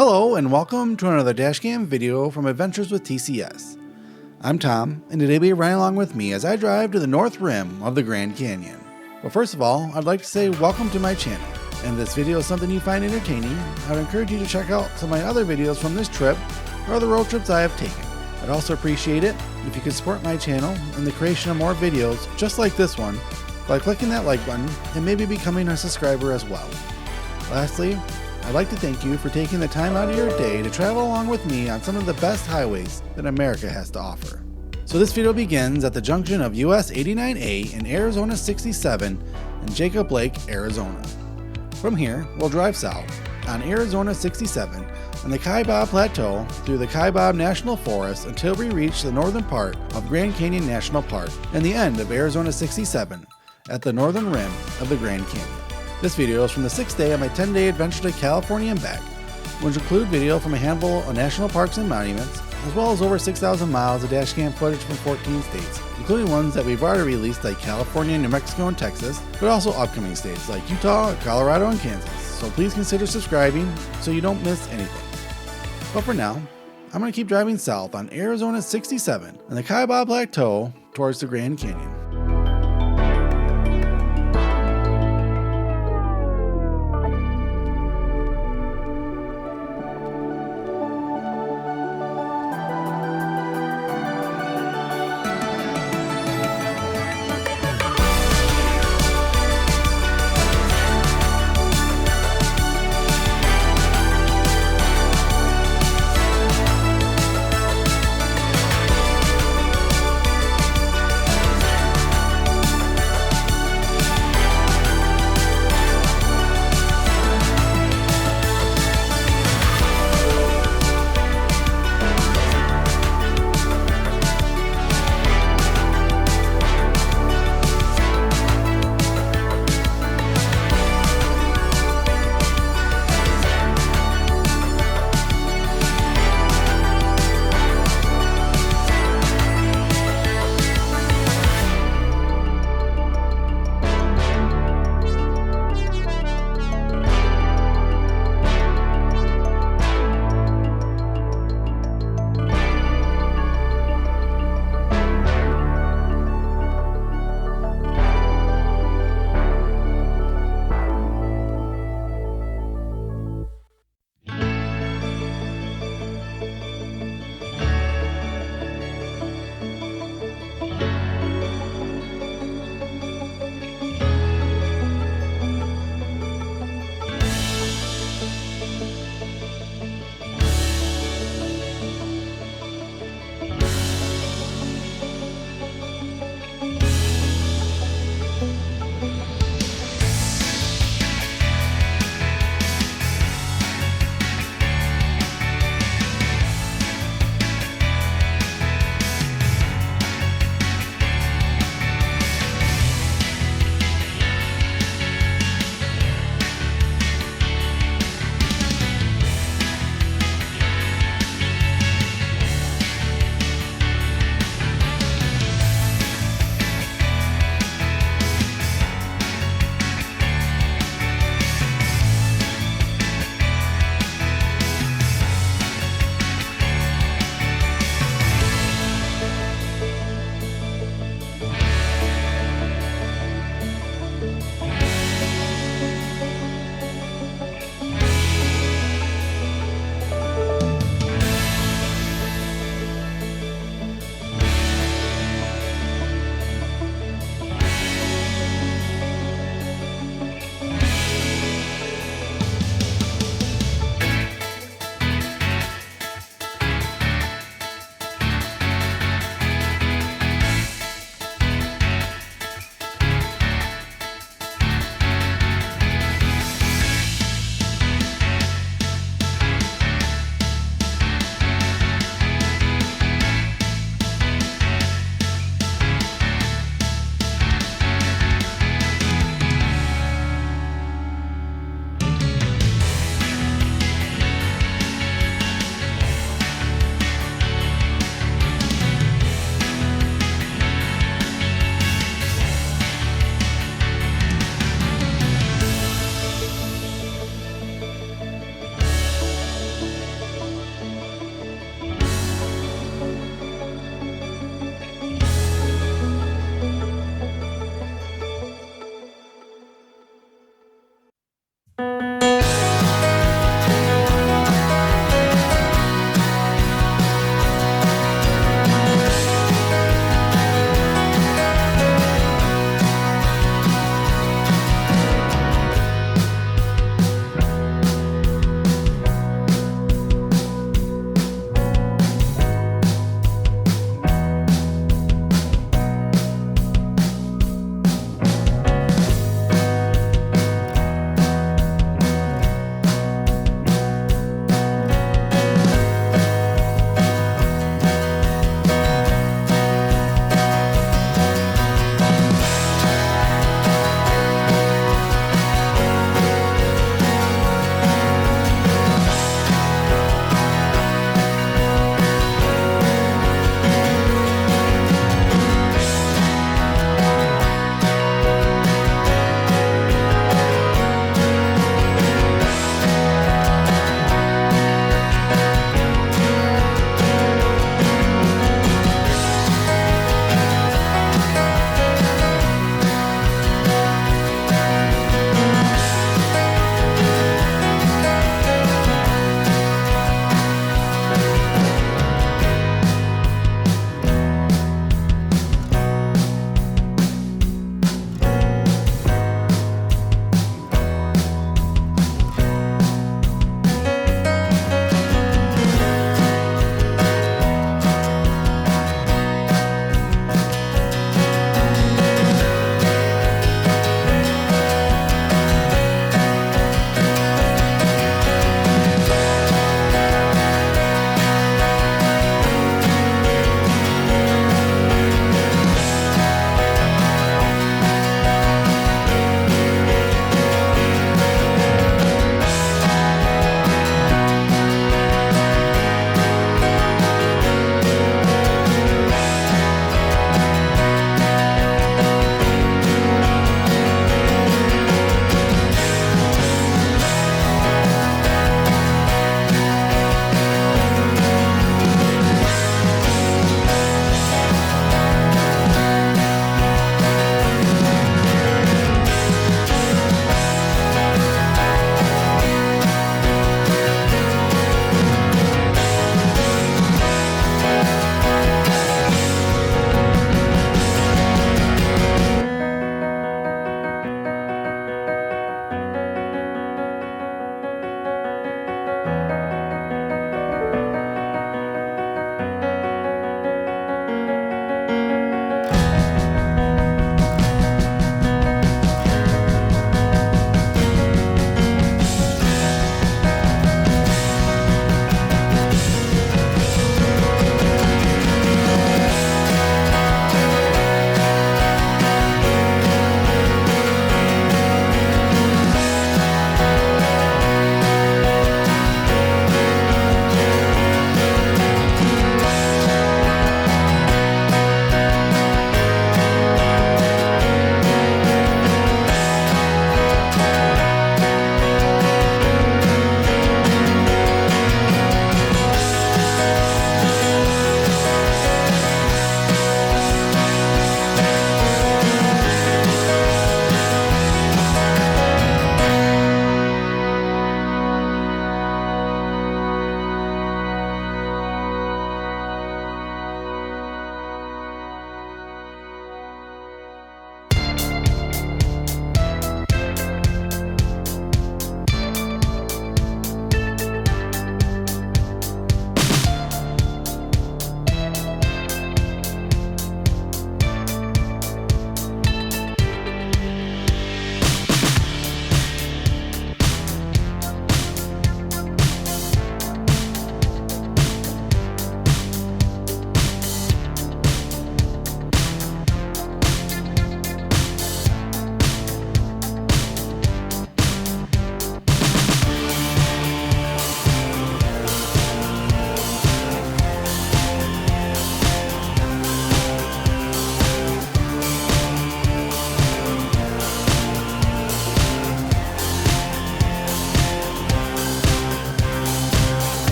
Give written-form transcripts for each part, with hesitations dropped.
Hello and welcome to another dashcam video from Adventures with TCS. I'm Tom, and today be riding along with me as I drive to the north rim of the Grand Canyon. But first of all, I'd like to say welcome to my channel, and if this video is something you find entertaining, I would encourage you to check out some of my other videos from this trip or other road trips I have taken. I'd also appreciate it if you could support my channel in the creation of more videos just like this one by clicking that like button and maybe becoming a subscriber as well. Lastly, I'd like to thank you for taking the time out of your day to travel along with me on some of the best highways that America has to offer. So this video begins at the junction of US 89A and Arizona 67 in Jacob Lake, Arizona. From here, we'll drive south on Arizona 67 and the Kaibab Plateau through the Kaibab National Forest until we reach the northern part of Grand Canyon National Park and the end of Arizona 67 at the northern rim of the Grand Canyon. This video is from the 6th day of my 10-day adventure to California and back, which include video from a handful of national parks and monuments, as well as over 6,000 miles of dashcam footage from 14 states, including ones that we've already released like California, New Mexico, and Texas, but also upcoming states like Utah, Colorado, and Kansas. So please consider subscribing so you don't miss anything. But for now, I'm going to keep driving south on Arizona 67 and the Kaibab Plateau towards the Grand Canyon.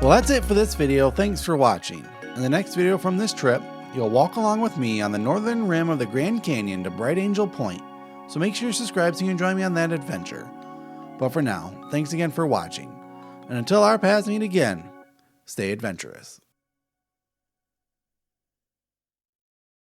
Well, that's it for this video. Thanks for watching. In the next video from this trip, you'll walk along with me on the northern rim of the Grand Canyon to Bright Angel Point, so make sure you subscribe so you can join me on that adventure. But for now, thanks again for watching, and until our paths meet again, stay adventurous.